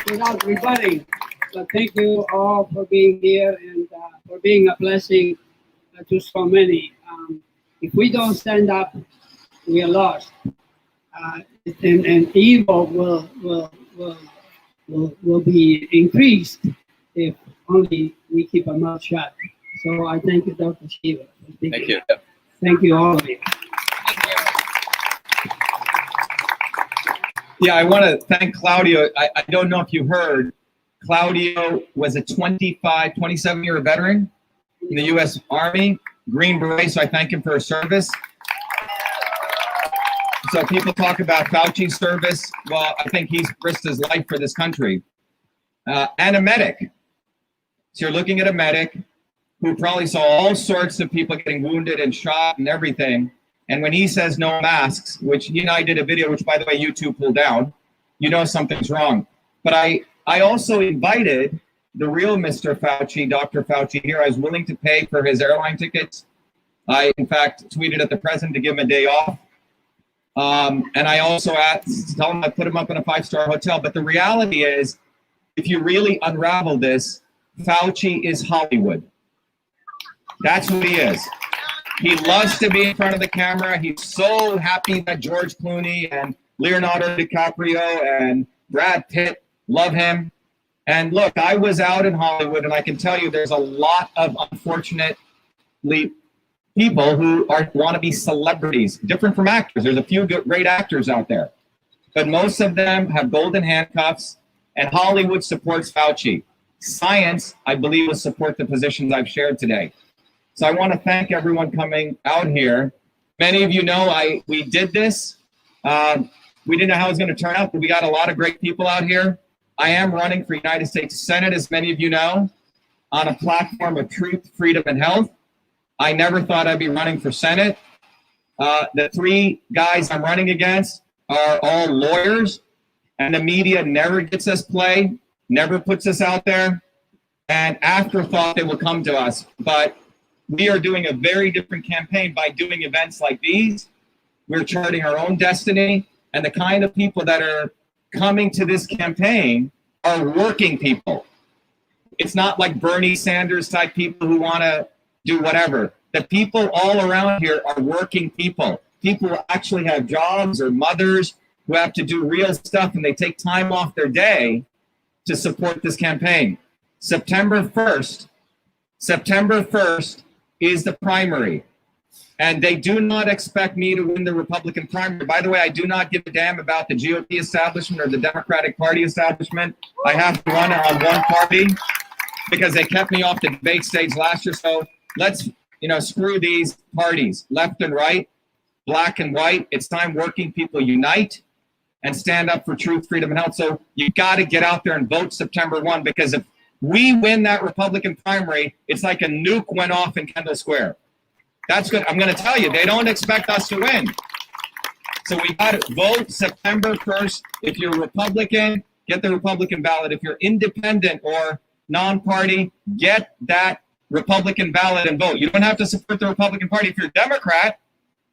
without rebutting. But thank you all for being here and for being a blessing to so many. If we don't stand up, we are lost. And evil will be increased if only we keep our mouth shut. So I thank you, Dr. Shiva. Thank you. Thank you, all of you. Yeah, I want to thank Claudio. I don't know if you heard, Claudio was a 27-year veteran in the U.S. Army, Green Beret, so I thank him for his service. So people talk about Fauci's service. Well, I think he's risked his life for this country. And a medic. So you're looking at a medic who probably saw all sorts of people getting wounded and shot and everything. And when he says no masks, which I did a video, which by the way, YouTube pulled down, something's wrong. But I also invited the real Mr. Fauci, Dr. Fauci here. I was willing to pay for his airline tickets. I, in fact, tweeted at the president to give him a day off. And I also told him I put him up in a 5-star hotel. But the reality is, if you really unravel this, Fauci is Hollywood. That's who he is. He loves to be in front of the camera. He's so happy that George Clooney and Leonardo DiCaprio and Brad Pitt love him. And look, I was out in Hollywood, and I can tell you there's a lot of, unfortunately, people who want to be celebrities, different from actors. There's a few great actors out there. But most of them have golden handcuffs, and Hollywood supports Fauci. Science, I believe, will support the positions I've shared today. So I want to thank everyone coming out here. Many of you know we did this. We didn't know how it was going to turn out, but we got a lot of great people out here. I am running for United States Senate, as many of you know, on a platform of truth, freedom, and health. I never thought I'd be running for Senate. The 3 guys I'm running against are all lawyers, and the media never gets us play, never puts us out there, and afterthought they will come to us. But we are doing a very different campaign by doing events like these. We're charting our own destiny, and the kind of people that are coming to this campaign are working people. It's not like Bernie Sanders type people who want to do whatever. The people all around here are working people. People who actually have jobs or mothers who have to do real stuff, and they take time off their day to support this campaign. September 1st is the primary. And they do not expect me to win the Republican primary. By the way, I do not give a damn about the GOP establishment or the Democratic Party establishment. I have to run on one party because they kept me off the debate stage last year. So let's, screw these parties, left and right, black and white. It's time working people unite and stand up for truth, freedom, and health. So you got to get out there and vote September 1, because if we win that Republican primary, it's like a nuke went off in Kendall Square. That's good. I'm going to tell you, they don't expect us to win. So we got to vote September 1st. If you're Republican, get the Republican ballot. If you're independent or non-party, get that Republican ballot and vote. You don't have to support the Republican Party. If you're a Democrat,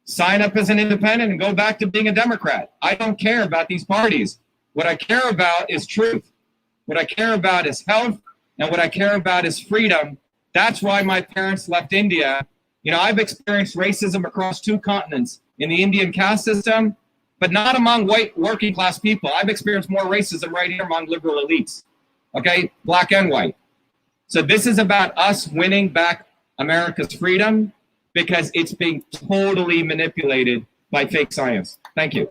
sign up as an independent and go back to being a Democrat. I don't care about these parties. What I care about is truth. What I care about is health, and what I care about is freedom. That's why my parents left India. I've experienced racism across 2 continents, in the Indian caste system, but not among white working class people. I've experienced more racism right here among liberal elites, okay, black and white. So this is about us winning back America's freedom, because it's being totally manipulated by fake science. Thank you.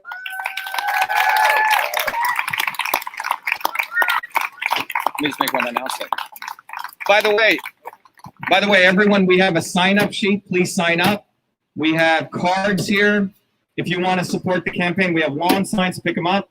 Let me just make one announcement. By the way, everyone, we have a sign-up sheet. Please sign up. We have cards here. If you want to support the campaign, we have lawn signs. Pick them up.